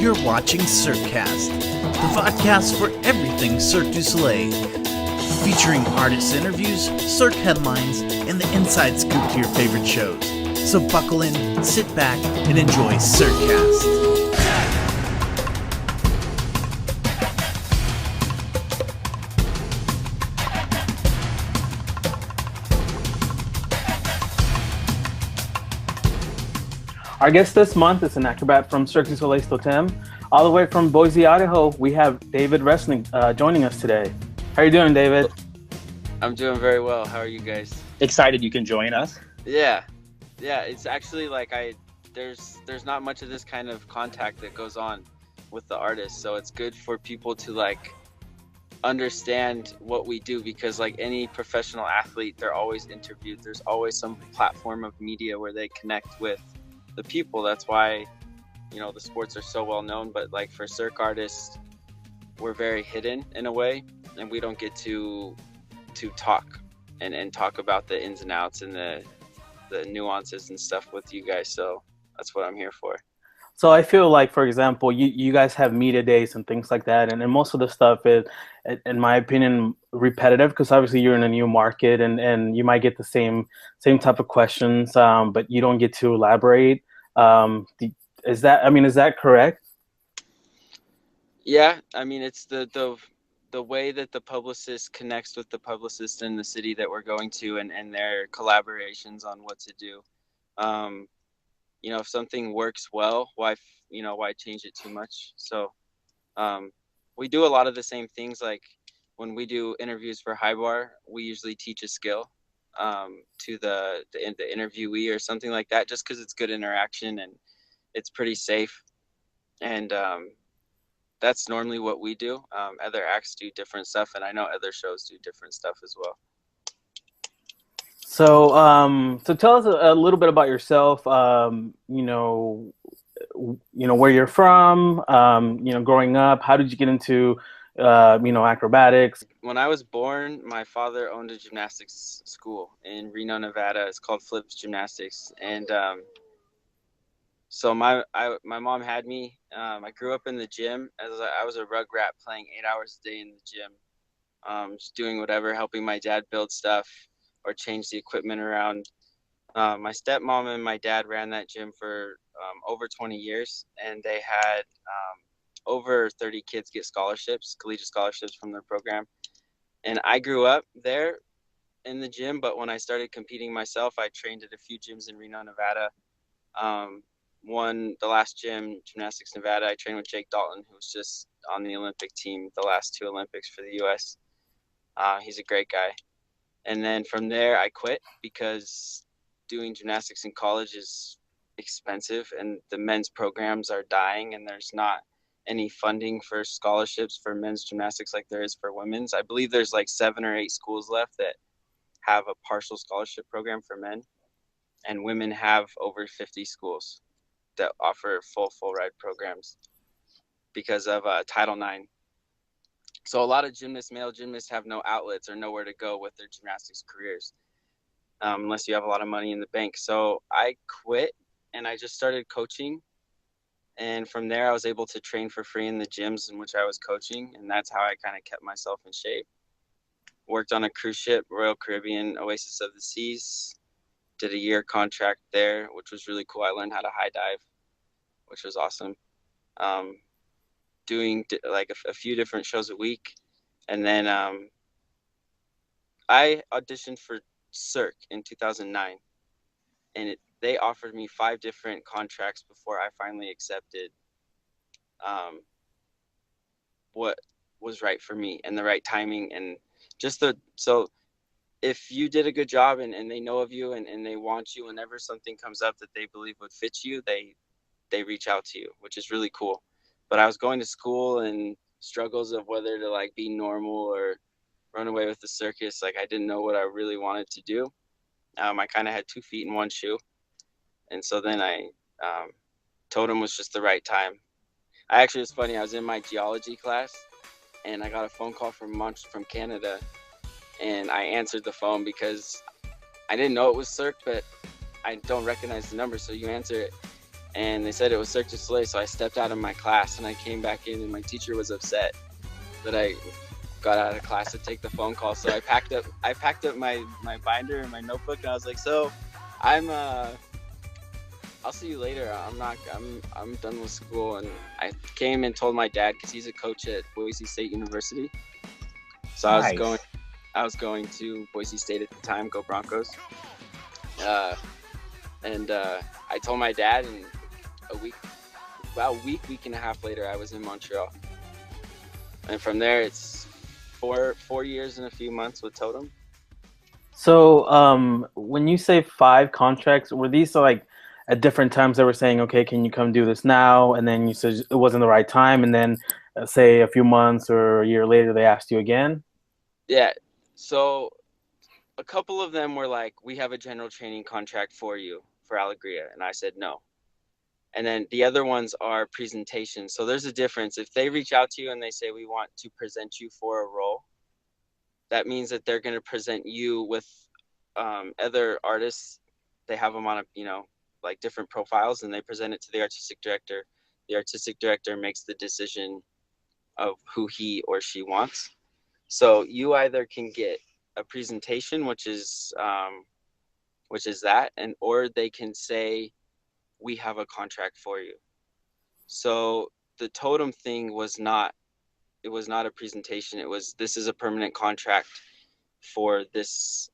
You're watching CirqueCast, the podcast for everything Cirque du Soleil, featuring artist interviews, Cirque headlines, and the inside scoop to your favorite shows. So buckle in, sit back, and enjoy CirqueCast. Our guest this month is an acrobat from Cirque du Soleil's Totem. All the way from Boise, Idaho, we have David Resnick joining us today. How are you doing, David? I'm doing very well. How are you guys? Excited you can join us. Yeah. It's actually like there's not much of this kind of contact that goes on with the artists, so it's good for people to like understand what we do, because like any professional athlete, they're always interviewed. There's always some platform of media where they connect with the people. That's why, you know, the sports are so well known, but like for Cirque artists, we're very hidden in a way, and we don't get to talk and talk about the ins and outs and the nuances and stuff with you guys. So that's what I'm here for. So I feel like, for example, you guys have media days and things like that, and most of the stuff is, in my opinion, repetitive, because obviously you're in a new market and you might get the same type of questions, but you don't get to elaborate. Is that correct? Yeah, I mean, it's the way that the publicist connects with the publicist in the city that we're going to, and their collaborations on what to do. You know, if something works well, why change it too much? So we do a lot of the same things. Like when we do interviews for High Bar, we usually teach a skill to the interviewee or something like that, just because it's good interaction and it's pretty safe. And that's normally what we do. Other acts do different stuff, and I know other shows do different stuff as well. So tell us a little bit about yourself. You know where you're from. Growing up, how did you get into acrobatics? When I was born, my father owned a gymnastics school in Reno, Nevada. It's called Flips Gymnastics, and so my mom had me. I grew up in the gym. I was a rugrat playing 8 hours a day in the gym, just doing whatever, helping my dad build stuff or change the equipment around. My stepmom and my dad ran that gym for over 20 years, and they had over 30 kids get scholarships, collegiate scholarships from their program. And I grew up there in the gym, but when I started competing myself, I trained at a few gyms in Reno, Nevada. The last gym, Gymnastics Nevada, I trained with Jake Dalton, who was just on the Olympic team the last 2 Olympics for the U.S. He's a great guy. And then from there, I quit because doing gymnastics in college is expensive, and the men's programs are dying, and there's not any funding for scholarships for men's gymnastics like there is for women's. I believe there's like 7 or 8 schools left that have a partial scholarship program for men, and women have over 50 schools that offer full ride programs because of Title IX. So a lot of male gymnasts have no outlets or nowhere to go with their gymnastics careers, unless you have a lot of money in the bank. So I quit and I just started coaching. And from there, I was able to train for free in the gyms in which I was coaching. And that's how I kind of kept myself in shape. Worked on a cruise ship, Royal Caribbean, Oasis of the Seas. Did a year contract there, which was really cool. I learned how to high dive, which was awesome. Doing like a few different shows a week. And then I auditioned for Cirque in 2009. And they offered me 5 different contracts before I finally accepted what was right for me and the right timing. And so if you did a good job and they know of you and they want you, whenever something comes up that they believe would fit you, they reach out to you, which is really cool. But I was going to school and struggles of whether to like be normal or run away with the circus. Like I didn't know what I really wanted to do. I kind of had 2 feet in one shoe. And so then Totem was just the right time. It's funny, I was in my geology class and I got a phone call from Canada, and I answered the phone because I didn't know it was Cirque, but I don't recognize the number. So you answer it and they said it was Cirque du Soleil. So I stepped out of my class and I came back in, and my teacher was upset that I got out of class to take the phone call. So I packed up my binder and my notebook, and I was like, so I'll see you later. I'm done with school. And I came and told my dad, because he's a coach at Boise State University. So Nice. I was going to Boise State at the time, go Broncos. And I told my dad, and about a week and a half later, I was in Montreal. And from there, it's 4 years and a few months with Totem. So when you say 5 contracts, were these like at different times they were saying, okay, can you come do this now? And then you said it wasn't the right time. And then say a few months or a year later, they asked you again? Yeah. So a couple of them were like, we have a general training contract for you for Alegria. And I said, no. And then the other ones are presentations. So there's a difference. If they reach out to you and they say, we want to present you for a role, that means that they're going to present you with other artists. They have them on like different profiles, and they present it to the artistic director. The artistic director makes the decision of who he or she wants. So you either can get a presentation, which is that, or they can say, we have a contract for you. So the Totem thing was not a presentation. It was, this is a permanent contract for this.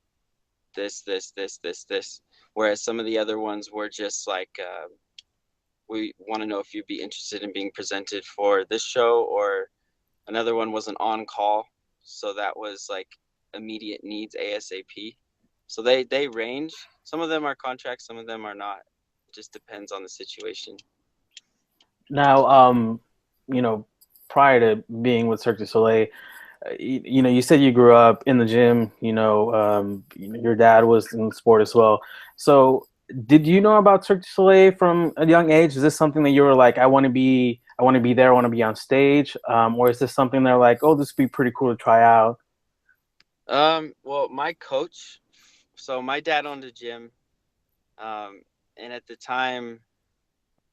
Whereas some of the other ones were just like, we want to know if you'd be interested in being presented for this show, or another one was an on-call. So that was like immediate needs, ASAP. So they range. Some of them are contracts, some of them are not. It just depends on the situation. Now, prior to being with Cirque du Soleil, you said you grew up in the gym, your dad was in sport as well. So did you know about Cirque du Soleil from a young age? Is this something that you were like, I want to be there, I want to be on stage? Or is this something they're like, oh, this would be pretty cool to try out? Well, my coach, so my dad owned a gym. And at the time,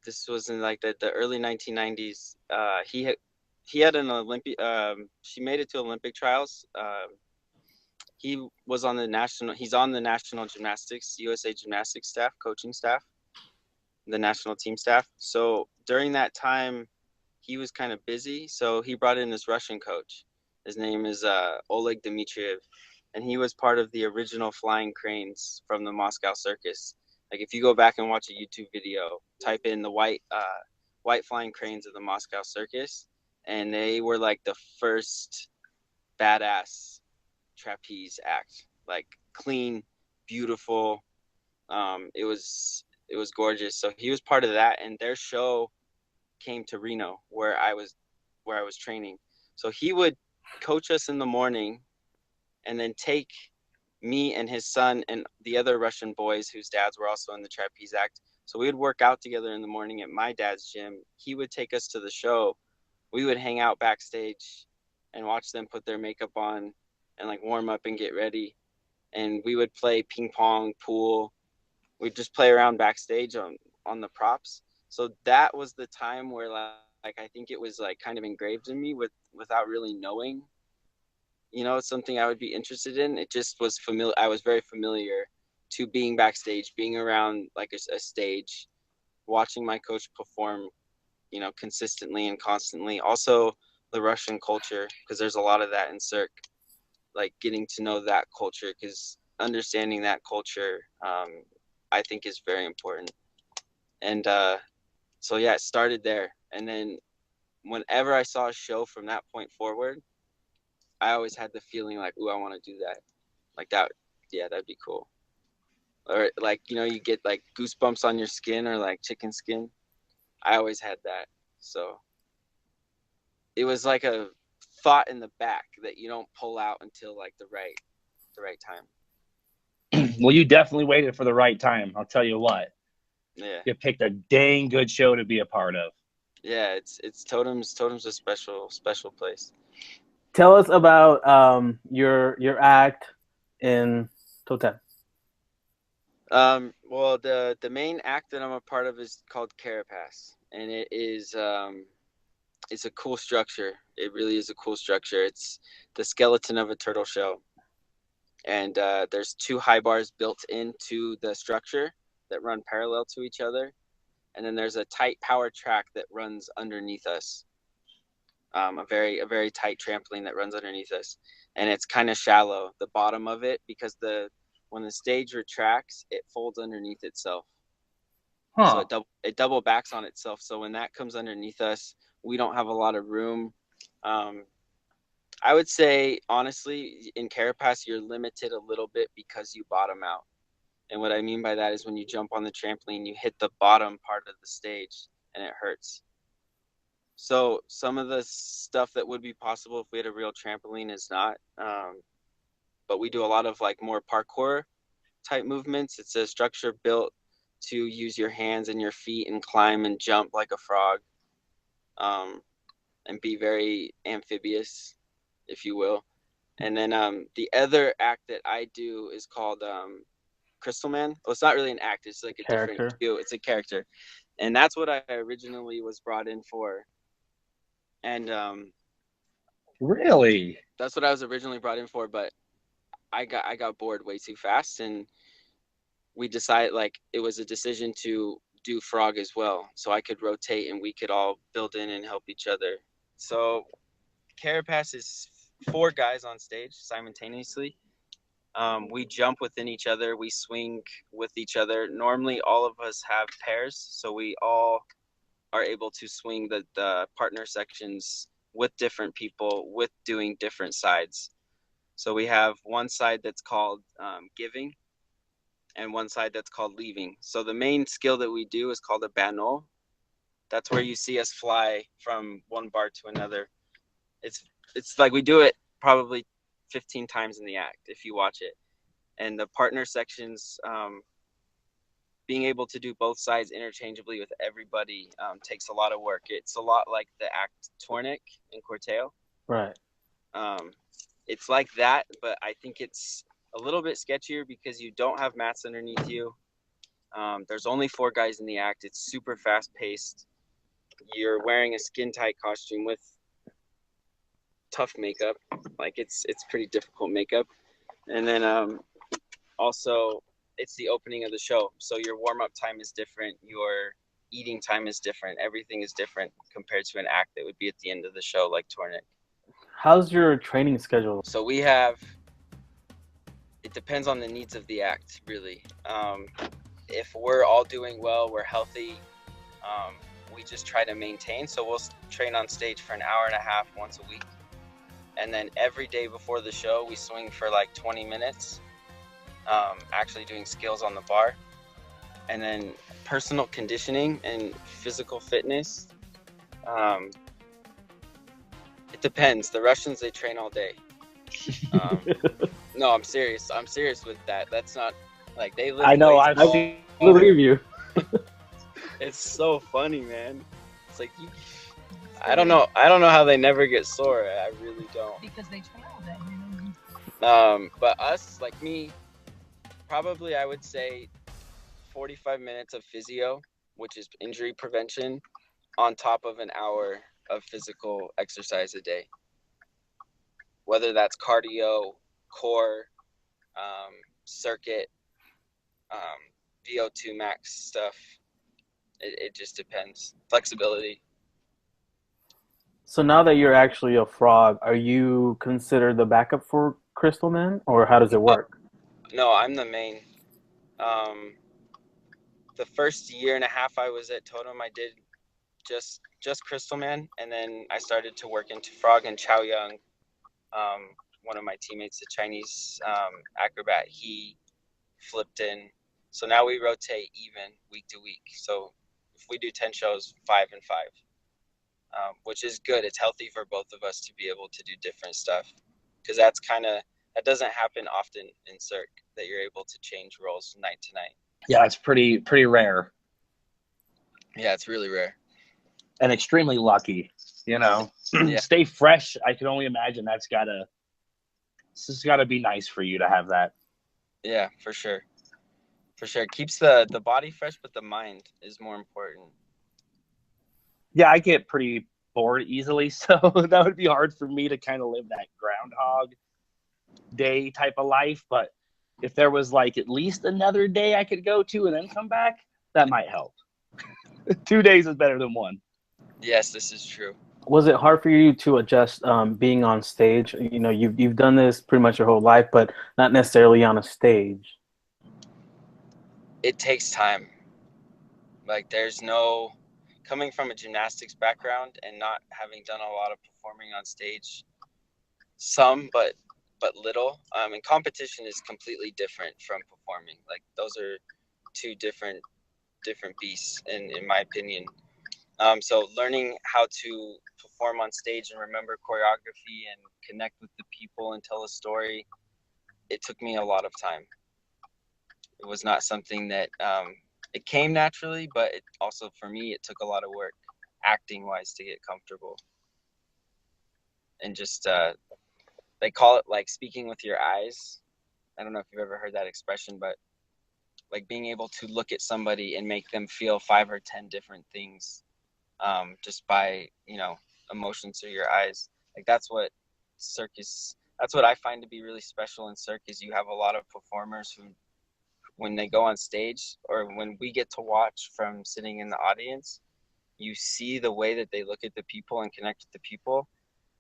this was in like the early 1990s, he had an Olympic, she made it to Olympic trials. He's on the national gymnastics, USA gymnastics staff, coaching staff, the national team staff. So during that time, he was kind of busy. So he brought in this Russian coach. His name is Oleg Dmitriev. And he was part of the original flying cranes from the Moscow circus. Like if you go back and watch a YouTube video, type in the white flying cranes of the Moscow circus, and they were like the first badass trapeze act, like clean, beautiful. It was gorgeous. So he was part of that, and their show came to Reno, where I was training. So he would coach us in the morning, and then take me and his son and the other Russian boys whose dads were also in the trapeze act. So we would work out together in the morning at my dad's gym. He would take us to the show. We would hang out backstage and watch them put their makeup on and like warm up and get ready. And we would play ping pong, pool. We'd just play around backstage on the props. So that was the time where like I think it was like kind of engraved in me without really knowing, it's something I would be interested in. It just was familiar. I was very familiar to being backstage, being around like a stage, watching my coach perform, consistently and constantly. Also the Russian culture, because there's a lot of that in Cirque, like getting to know that culture, because understanding that culture, I think is very important. And so yeah, it started there. And then whenever I saw a show from that point forward, I always had the feeling like, ooh, I want to do that. Like that, yeah, that'd be cool. Or like, you get like goosebumps on your skin, or like chicken skin. I always had that. So it was like a thought in the back that you don't pull out until like the right time. Well, you definitely waited for the right time. I'll tell you what. Yeah. You picked a dang good show to be a part of. Yeah, it's Totem's a special place. Tell us about your act in Totem. Well, the main act that I'm a part of is called Carapace, and it is it's a cool structure. It really is a cool structure. It's the skeleton of a turtle shell, and there's 2 high bars built into the structure that run parallel to each other, and then there's a tight power track that runs underneath us. A very tight trampoline that runs underneath us, and it's kind of shallow, the bottom of it, because when the stage retracts, it folds underneath itself. So it double backs on itself. So when that comes underneath us, we don't have a lot of room. I would say, honestly, in Carapace, you're limited a little bit because you bottom out. And what I mean by that is when you jump on the trampoline, you hit the bottom part of the stage and it hurts. So some of the stuff that would be possible if we had a real trampoline is not. But we do a lot of like more parkour type movements. It's a structure built to use your hands and your feet and climb and jump like a frog, and be very amphibious, if you will. And then the other act that I do is called Crystal Man. Well, it's not really an act. It's like a different cue. It's a character. And that's what I originally was brought in for. And really, that's what I was originally brought in for. But I got bored way too fast, and we decided, like, it was a decision to do frog as well, so I could rotate and we could all build in and help each other. So Carapace is 4 guys on stage simultaneously. We jump within each other, we swing with each other. Normally all of us have pairs, so we all are able to swing the partner sections with different people, with doing different sides. So we have one side that's called giving, and one side that's called leaving. So the main skill that we do is called a banneau. That's where you see us fly from one bar to another. It's like we do it probably 15 times in the act if you watch it. And the partner sections, being able to do both sides interchangeably with everybody takes a lot of work. It's a lot like the act Tourniquet in Corteo. Right. It's like that, but I think it's a little bit sketchier because you don't have mats underneath you. There's only 4 guys in the act. It's super fast paced. You're wearing a skin tight costume with tough makeup. Like it's pretty difficult makeup. And then also it's the opening of the show. So your warm up time is different. Your eating time is different. Everything is different compared to an act that would be at the end of the show, like Tourniquet. How's your training schedule? So we have, it depends on the needs of the act, really. If we're all doing well, we're healthy, we just try to maintain. So we'll train on stage for an hour and a half once a week. And then every day before the show, we swing for like 20 minutes, actually doing skills on the bar. And then personal conditioning and physical fitness. It depends. The Russians, they train all day. No, I'm serious. I'm serious with that. That's not like they live. I know. I believe you. It's so funny, man. It's like I don't know how they never get sore. I really don't. Because they train all day. But us, like me, probably I would say 45 minutes of physio, which is injury prevention, on top of an hour of physical exercise a day. Whether that's cardio, core, circuit, VO2 max stuff. It just depends. Flexibility. So now that you're actually a frog, are you considered the backup for Crystal Man, or how does it work? No, I'm the main. The first year and a half I was at Totem, I did just Crystal Man, and then I started to work into frog, and Chow Young, one of my teammates, the Chinese acrobat, he flipped in. So now we rotate even week to week. So if we do 10 shows, 5 and 5, which is good. It's healthy for both of us to be able to do different stuff, because that doesn't happen often in Cirque, that you're able to change roles night to night. Yeah, it's pretty rare. Yeah, it's really rare. And extremely lucky, you know. Yeah. Stay fresh. I can only imagine this has gotta be nice for you to have that. Yeah, for sure. For sure. It keeps the body fresh, but the mind is more important. Yeah, I get pretty bored easily, so that would be hard for me to kind of live that Groundhog Day type of life. But if there was like at least another day I could go to and then come back, that might help. 2 days is better than one. Yes, this is true. Was it hard for you to adjust being on stage? You know, you've done this pretty much your whole life, but not necessarily on a stage. It takes time. Like, there's no coming from a gymnastics background and not having done a lot of performing on stage. Some, but little. And competition is completely different from performing. Like, those are two different beasts, in my opinion. So learning how to perform on stage and remember choreography and connect with the people and tell a story, it took me a lot of time. It was not something that it came naturally, but it also, for me, it took a lot of work, acting-wise, to get comfortable. And just, they call it like speaking with your eyes. I don't know if you've ever heard that expression, but like being able to look at somebody and make them feel 5 or 10 different things. Just by, emotions through your eyes. Like, that's what I find to be really special in circus. You have a lot of performers who, when they go on stage, or when we get to watch from sitting in the audience, you see the way that they look at the people and connect with the people.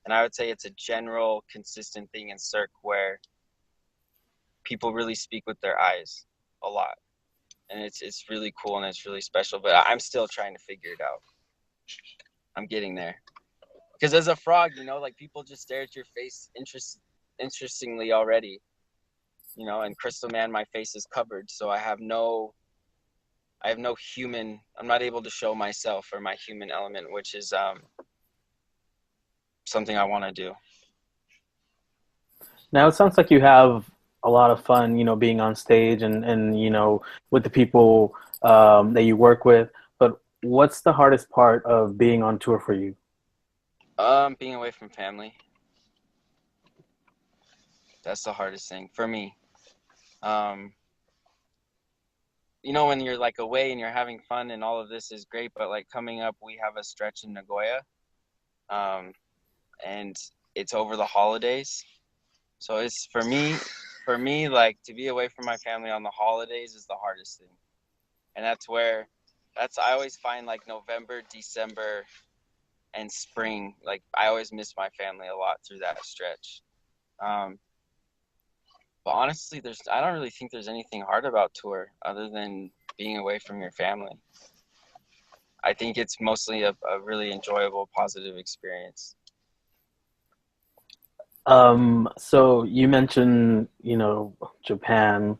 And I would say it's a general consistent thing in Cirque where people really speak with their eyes a lot. And it's really cool and it's really special, but I'm still trying to figure it out. I'm getting there. Because as a frog, like, people just stare at your face interestingly already. And Crystal Man, my face is covered, so I have no human. I'm not able to show myself or my human element, which is something I want to do. Now it sounds like you have a lot of fun, being on stage and with the people that you work with. But what's the hardest part of being on tour for you? Being away from family. That's the hardest thing for me. When you're like away and you're having fun and all of this is great, but like coming up, we have a stretch in Nagoya, and it's over the holidays. So it's for me, like, to be away from my family on the holidays is the hardest thing. And I always find like November, December, and spring, like, I always miss my family a lot through that stretch. But honestly, I don't really think there's anything hard about tour other than being away from your family. I think it's mostly a really enjoyable, positive experience. So you mentioned, Japan.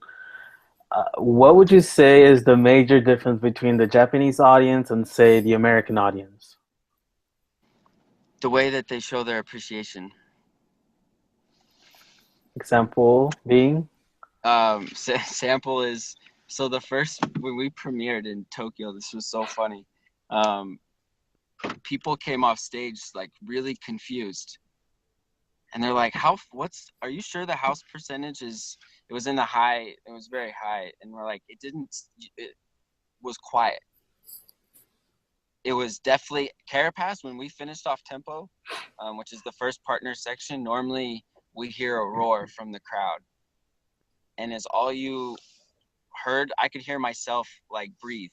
What would you say is the major difference between the Japanese audience and, say, the American audience? The way that they show their appreciation. Example being? Sample is, so when we premiered in Tokyo, this was so funny. People came off stage like really confused. And they're like, are you sure the house percentage it was in the high, it was very high. And we're like, it was quiet. It was definitely Carapace. When we finished off tempo, which is the first partner section, normally we hear a roar from the crowd. And as all you heard, I could hear myself like breathe.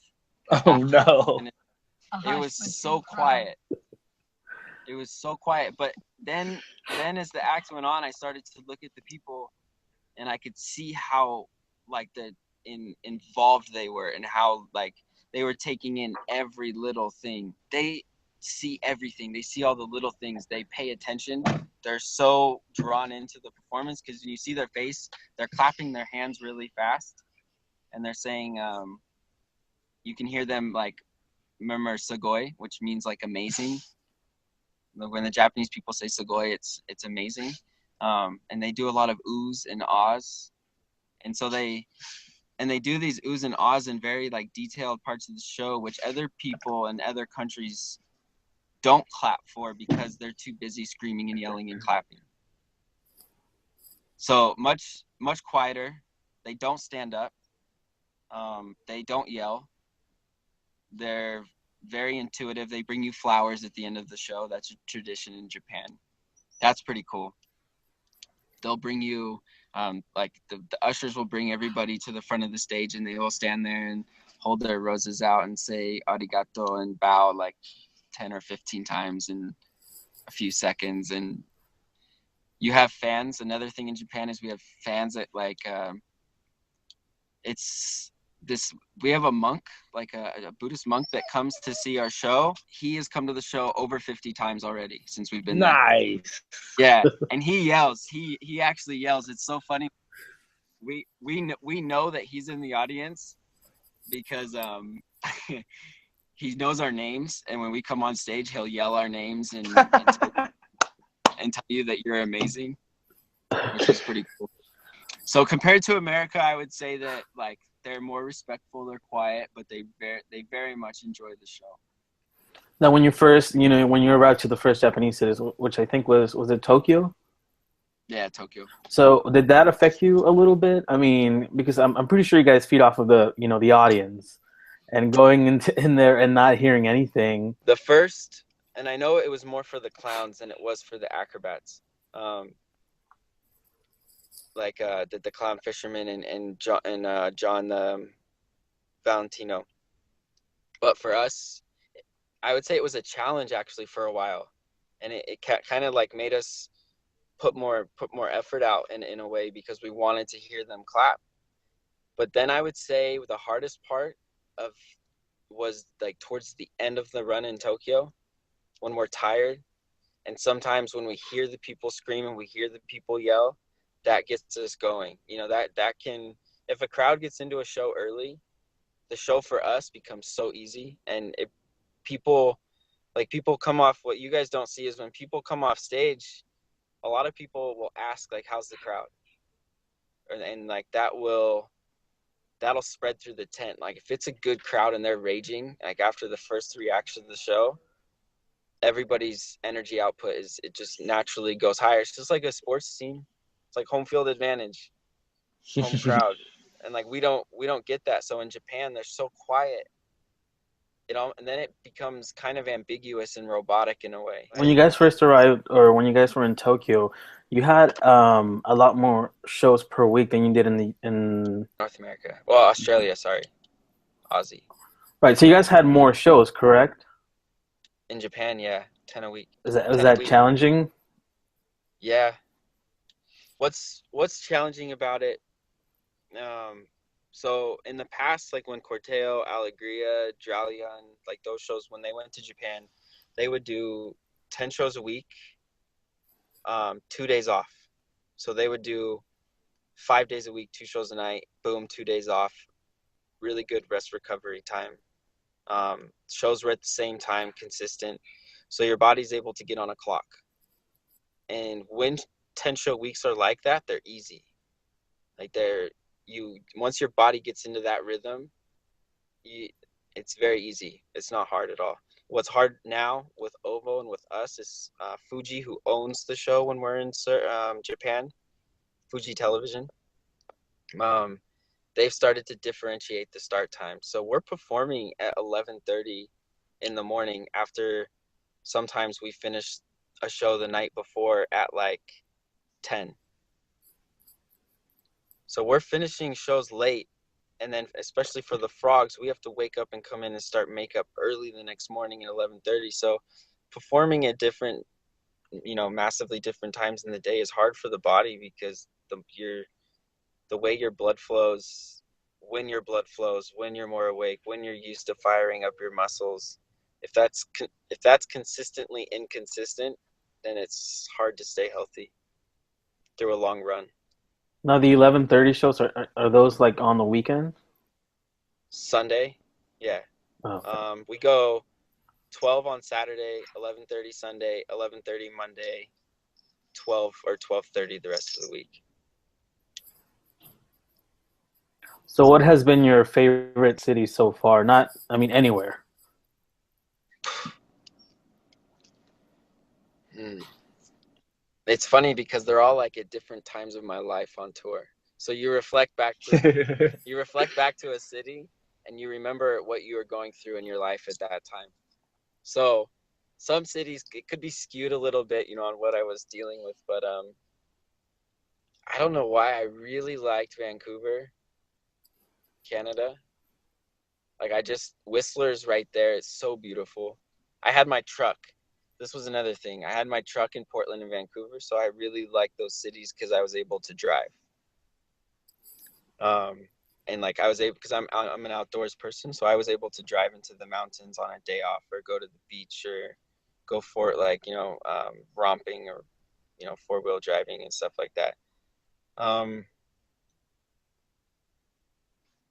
Oh, no. It was so quiet. It was so quiet. But then as the act went on, I started to look at the people and I could see how like involved they were and how like they were taking in every little thing. They see everything. They see all the little things. They pay attention. They're so drawn into the performance because when you see their face, they're clapping their hands really fast and they're saying, you can hear them like murmur "sugoi," which means like amazing. When the Japanese people say "sugoi," it's amazing. And they do a lot of oohs and ahs, and so they do these oohs and ahs in very like detailed parts of the show, which other people in other countries don't clap for because they're too busy screaming and yelling and clapping. So much quieter. They don't stand up. They don't yell. They're very intuitive. They bring you flowers at the end of the show. That's a tradition in Japan. That's pretty cool. They'll bring you, like the ushers will bring everybody to the front of the stage, and they will stand there and hold their roses out and say arigato and bow like 10 or 15 times in a few seconds. And you have fans. Another thing in Japan is we have fans that like, we have a monk, like a Buddhist monk that comes to see our show. He has come to the show over 50 times already since we've been there. Nice. Yeah, and he yells. He actually yells. It's so funny. We know that he's in the audience because he knows our names, and when we come on stage, he'll yell our names and tell you that you're amazing, which is pretty cool. So compared to America, I would say that like they're more respectful, they're quiet, but they very much enjoy the show. Now, when you arrived to the first Japanese cities, which I think was it Tokyo? Yeah, Tokyo. So did that affect you a little bit? I mean, because I'm pretty sure you guys feed off of the audience, and going in there and not hearing anything. The first, and I know it was more for the clowns than it was for the acrobats. Like the clown fisherman and John Valentino. But for us, I would say it was a challenge actually for a while, and it kind of like made us put more effort out in a way because we wanted to hear them clap. But then I would say the hardest part was like towards the end of the run in Tokyo, when we're tired, and sometimes when we hear the people scream and we hear the people yell, that gets us going. That can, if a crowd gets into a show early, the show for us becomes so easy. And people come off, what you guys don't see is when people come off stage, a lot of people will ask like, how's the crowd? And like that'll spread through the tent. Like if it's a good crowd and they're raging, like after the first 3 acts of the show, everybody's energy output it just naturally goes higher. It's just like a sports team. It's like home field advantage, home crowd. And like we don't get that. So in Japan, they're so quiet. And then it becomes kind of ambiguous and robotic in a way. When you guys first arrived, or when you guys were in Tokyo, you had a lot more shows per week than you did in North America. Well, Australia, sorry. Aussie. Right. So you guys had more shows, correct? In Japan, yeah, 10 a week. Was that challenging? Yeah. What's challenging about it? So in the past, like when Corteo, Alegria, Dralion, like those shows, when they went to Japan, they would do 10 shows a week, 2 days off. So they would do 5 days a week, 2 shows a night, boom, 2 days off. Really good rest recovery time. Shows were at the same time, consistent. So your body's able to get on a clock. And when 10 show weeks are like that, they're easy. Like once your body gets into that rhythm, it's very easy. It's not hard at all. What's hard now with Ovo and with us is Fuji, who owns the show when we're in Japan, Fuji Television. They've started to differentiate the start time. So we're performing at 11:30 in the morning after sometimes we finish a show the night before at like 10. So we're finishing shows late, and then especially for the frogs, we have to wake up and come in and start makeup early the next morning at 11:30. So performing at different, massively different times in the day is hard for the body because the way your blood flows, when your blood flows, when you're more awake, when you're used to firing up your muscles, if that's consistently inconsistent, then it's hard to stay healthy through a long run. Now the 11:30 shows are those like on the weekend? Sunday, yeah. Oh, okay. We go 12 on Saturday, 11:30 Sunday, 11:30 Monday, 12 or 12:30 the rest of the week. So what has been your favorite city so far? Anywhere. It's funny because they're all like at different times of my life on tour. So you reflect back to a city, and you remember what you were going through in your life at that time. So some cities, it could be skewed a little bit, on what I was dealing with, but I don't know why I really liked Vancouver, Canada. Like, Whistler's right there. It's so beautiful. I had my truck. This was another thing. I had my truck in Portland and Vancouver, so I really liked those cities because I was able to drive. And like I was able, because I'm an outdoors person, so I was able to drive into the mountains on a day off, or go to the beach, or go for romping, or 4-wheel driving and stuff like that.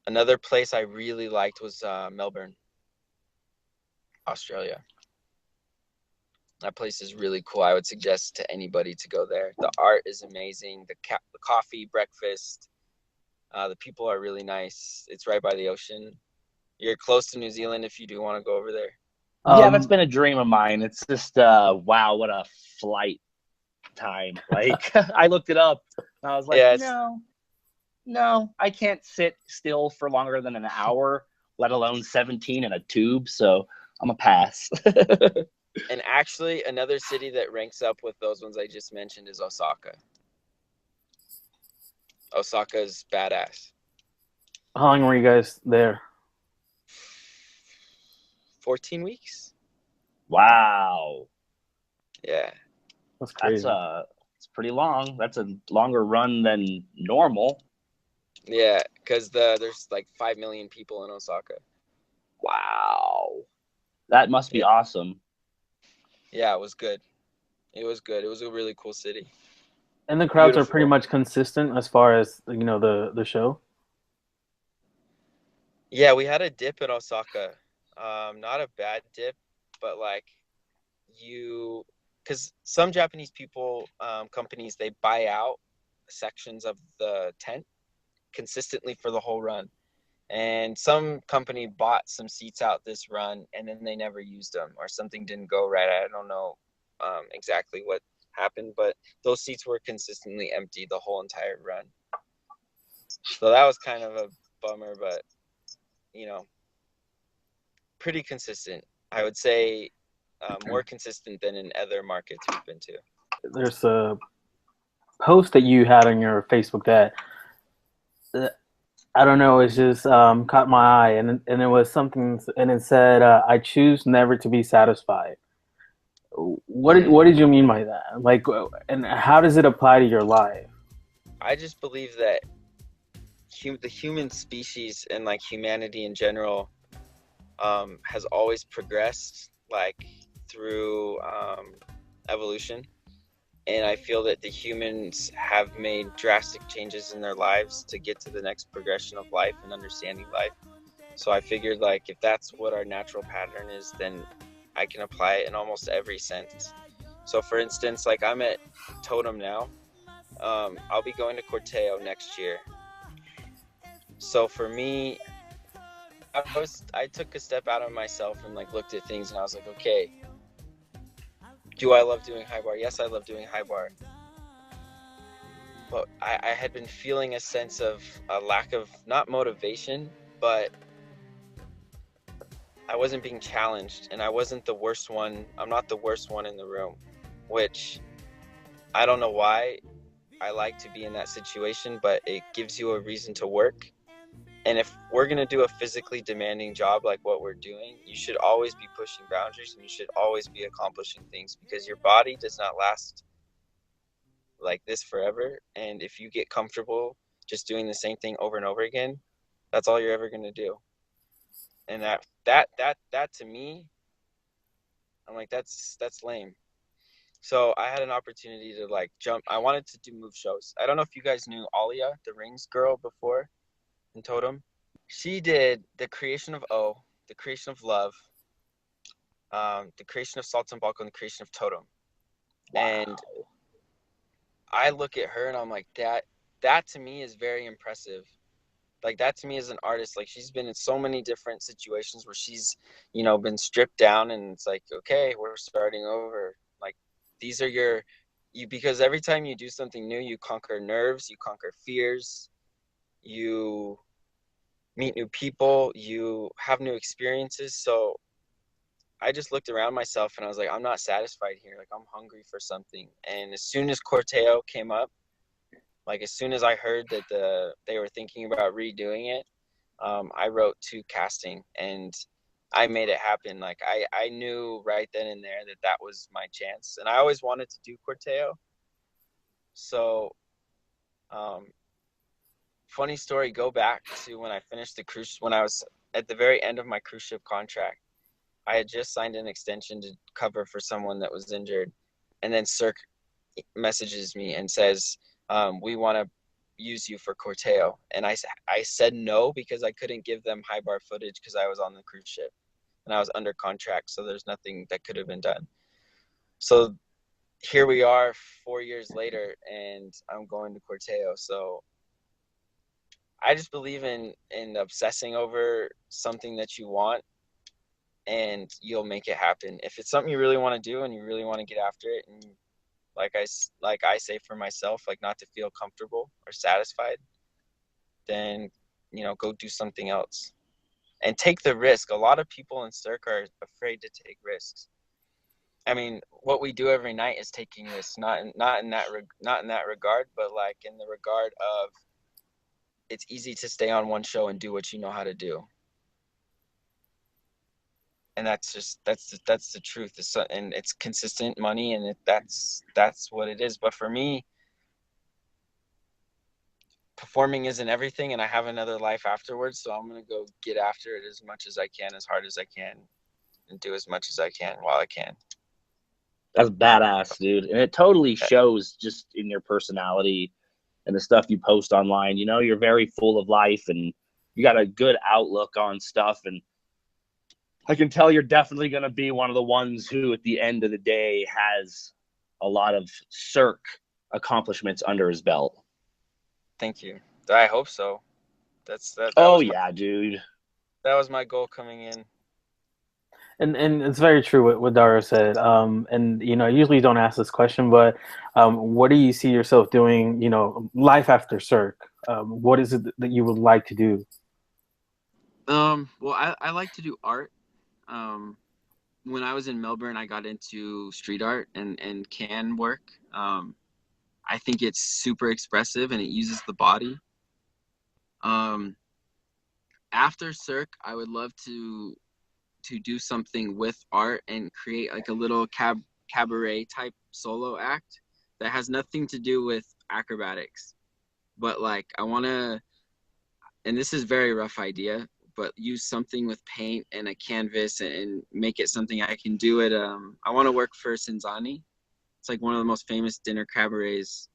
Another place I really liked was Melbourne, Australia. That place is really cool. I would suggest to anybody to go there. The art is amazing. The coffee, breakfast. The people are really nice. It's right by the ocean. You're close to New Zealand if you do want to go over there. Yeah, that's been a dream of mine. It's just, wow, what a flight time. Like, I looked it up, and I was like, no, I can't sit still for longer than an hour, let alone 17 in a tube, so I'm a pass. And actually, another city that ranks up with those ones I just mentioned is Osaka. Osaka's badass. How long were you guys there? 14 weeks. Wow. Yeah. That's crazy. It's pretty long. That's a longer run than normal. Yeah, because there's like 5 million people in Osaka. Wow. That must be awesome. Yeah, it was good. It was good. It was a really cool city. And the crowds Beautiful. are pretty much consistent as far as, the show? Yeah, we had a dip in Osaka. Not a bad dip, but because some Japanese companies, they buy out sections of the tent consistently for the whole run. And some company bought some seats out this run, and then they never used them, or something didn't go right. I don't know exactly what happened, but those seats were consistently empty the whole entire run. So that was kind of a bummer, but pretty consistent. I would say more consistent than in other markets we've been to. There's a post that you had on your Facebook that I don't know, it's just caught my eye, and it was something, and it said, "I choose never to be satisfied." What did you mean by that? Like, and how does it apply to your life? I just believe that the human species and humanity in general has always progressed through evolution. And I feel that the humans have made drastic changes in their lives to get to the next progression of life and understanding life. So I figured if that's what our natural pattern is, then I can apply it in almost every sense. So for instance, I'm at Totem now. I'll be going to Corteo next year. So for me, I took a step out of myself and looked at things, and I was like, okay, do I love doing high bar? Yes, I love doing high bar. But I had been feeling a sense of a lack of, not motivation, but I wasn't being challenged, and I wasn't the worst one. I'm not the worst one in the room, which I don't know why I like to be in that situation, but it gives you a reason to work. And if we're going to do a physically demanding job like what we're doing, you should always be pushing boundaries, and you should always be accomplishing things, because your body does not last like this forever. And if you get comfortable just doing the same thing over and over again, that's all you're ever going to do. And that to me, I'm like, that's lame. So I had an opportunity to jump. I wanted to do move shows. I don't know if you guys knew Alia, the rings girl, before in Totem. She did the creation of O, the creation of Love, the creation of Salt and Balko, and the creation of Totem. Wow. And I look at her and I'm like, that to me is very impressive. That to me as an artist, she's been in so many different situations where she's, been stripped down, and it's okay, we're starting over. These are because every time you do something new, you conquer nerves, you conquer fears, you meet new people, you have new experiences. So I just looked around myself and I was like, I'm not satisfied here. Like, I'm hungry for something. And as soon as Corteo came up, like as soon as I heard that they were thinking about redoing it, I wrote to casting and I made it happen. Like I knew right then and there that was my chance. And I always wanted to do Corteo. So, funny story, go back to when I finished the cruise, when I was at the very end of my cruise ship contract. I had just signed an extension to cover for someone that was injured. And then Cirque messages me and says, we want to use you for Corteo. And I said no because I couldn't give them high bar footage because I was on the cruise ship and I was under contract. So there's nothing that could have been done. So here we are 4 years later and I'm going to Corteo. So I just believe in obsessing over something that you want, and you'll make it happen. If it's something you really want to do and you really want to get after it, and like I say for myself, like not to feel comfortable or satisfied, then, you know, go do something else and take the risk. A lot of people in Cirque are afraid to take risks. I mean, what we do every night is taking risks, not in that regard, but like in the regard of it's easy to stay on one show and do what you know how to do. And that's the truth. And it's consistent money, and that's what it is. But for me, performing isn't everything, and I have another life afterwards. So I'm gonna go get after it as much as I can, as hard as I can, and do as much as I can while I can. That's badass, dude. And it totally shows just in your personality and the stuff you post online. You know, you're very full of life and you got a good outlook on stuff. And I can tell you're definitely going to be one of the ones who, at the end of the day, has a lot of Cirque accomplishments under his belt. Thank you. I hope so. That yeah, dude. That was my goal coming in. And it's very true what Dara said. And you know, I usually don't ask this question, but what do you see yourself doing? You know, life after Cirque. What is it that you would like to do? Well, I like to do art. When I was in Melbourne, I got into street art and can work. I think it's super expressive and it uses the body. After Cirque, I would love to do something with art and create like a little cabaret type solo act that has nothing to do with acrobatics. But like I want to, and this is a very rough idea, but use something with paint and a canvas and make it something I can do it. I want to work for Cinzani. It's like one of the most famous dinner cabarets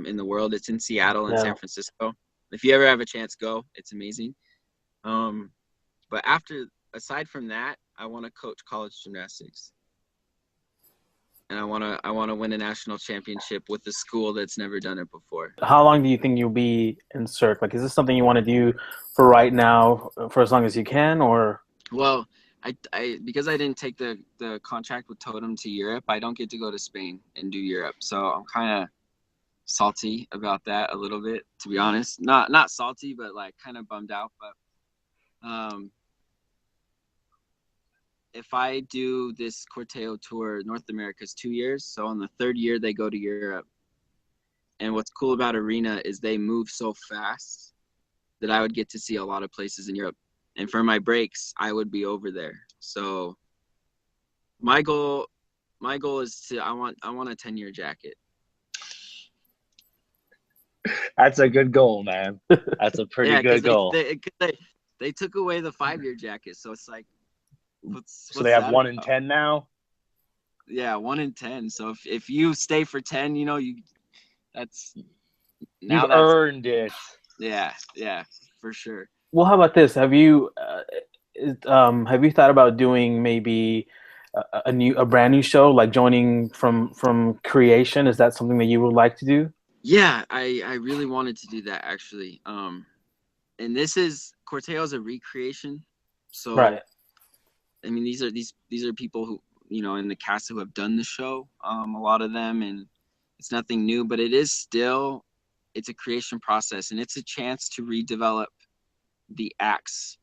in the world. It's in Seattle and San Francisco. If you ever have a chance, go. It's amazing. But aside from that, I want to coach college gymnastics. And I want to win a national championship with a school that's never done it before. How long do you think you'll be in Cirque? Like, is this something you want to do for right now, for as long as you can, or? Well, I because I didn't take the contract with Totem to Europe, I don't get to go to Spain and do Europe. So I'm kind of salty about that a little bit, to be honest. Not salty, but like kind of bummed out. But if I do this Corteo tour, North America's 2 years. So on the third year, they go to Europe. And what's cool about Arena is they move so fast that I would get to see a lot of places in Europe. And for my breaks, I would be over there. So my goal is I want a 10-year jacket. That's a good goal, man. That's a pretty good goal. They took away the 5-year jacket. So it's like, so they have 1 in 10 now? Yeah, 1 in 10. So if you stay for 10, you know, you've earned it. Yeah, for sure. Well, how about this? Have you thought about doing maybe a brand new show, like joining from creation? Is that something that you would like to do? Yeah, I really wanted to do that actually. And this is Corteo's a recreation. So right. I mean, these are people who, you know, in the cast who have done the show, a lot of them, and it's nothing new, but it is still it's a creation process, and it's a chance to redevelop the acts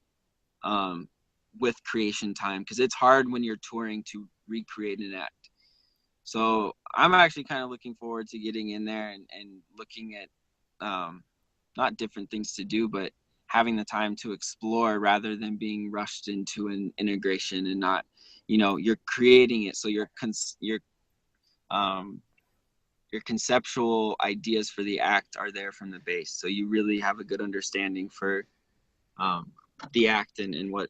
with creation time, because it's hard when you're touring to recreate an act. So I'm actually kind of looking forward to getting in there and looking at not different things to do, but having the time to explore rather than being rushed into an integration, and not, you're creating it. So your conceptual ideas for the act are there from the base. So you really have a good understanding for the act and what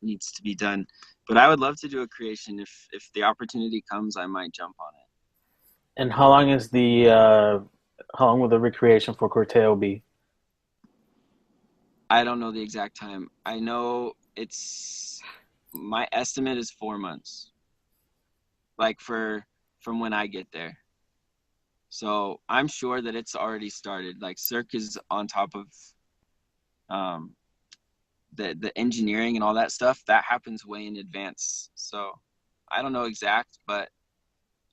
needs to be done. But I would love to do a creation. If the opportunity comes, I might jump on it. And how long will the recreation for Corteo be? I don't know the exact time. I know my estimate is 4 months, like from when I get there. So I'm sure that it's already started. Like Cirque is on top of the engineering and all that stuff. That happens way in advance. So I don't know exact, but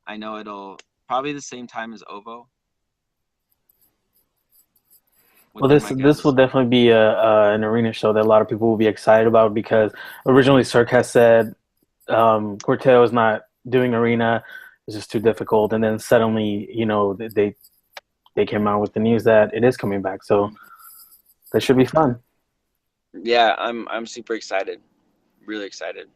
I know it'll probably the same time as OVO. Well, this will definitely be an arena show that a lot of people will be excited about, because originally Cirque has said Corteo is not doing arena, it's just too difficult, and then suddenly they came out with the news that it is coming back. So that should be fun. Yeah, I'm super excited, really excited.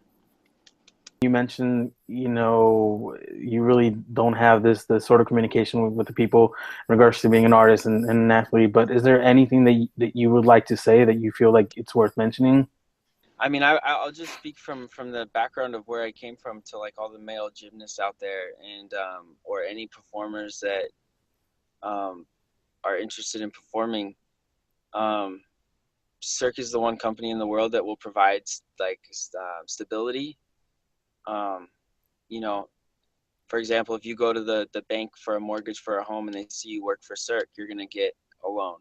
You mentioned, you really don't have this sort of communication with the people in regards to being an artist and an athlete, but is there anything that you would like to say that you feel like it's worth mentioning? I mean, I'll just speak from the background of where I came from to like all the male gymnasts out there, and or any performers that are interested in performing. Cirque is the one company in the world that will provide like stability. For example, if you go to the bank for a mortgage for a home and they see you work for Cirque, you're going to get a loan.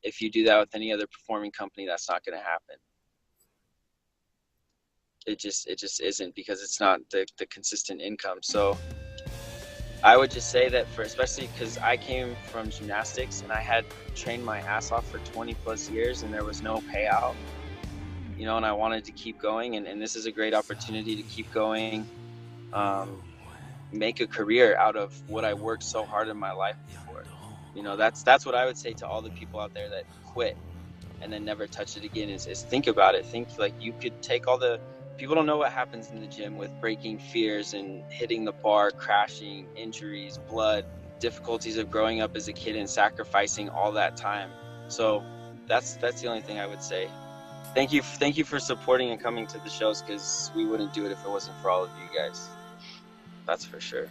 If you do that with any other performing company, that's not going to happen. It just isn't, because it's not the consistent income. So I would just say that especially because I came from gymnastics and I had trained my ass off for 20 plus years and there was no payout, and I wanted to keep going. And this is a great opportunity to keep going, make a career out of what I worked so hard in my life for. That's what I would say to all the people out there that quit and then never touch it again, is think about it. Think like you could take all the people don't know what happens in the gym with breaking fears and hitting the bar, crashing, injuries, blood, difficulties of growing up as a kid and sacrificing all that time. So that's the only thing I would say. Thank you for supporting and coming to the shows, because we wouldn't do it if it wasn't for all of you guys. That's for sure.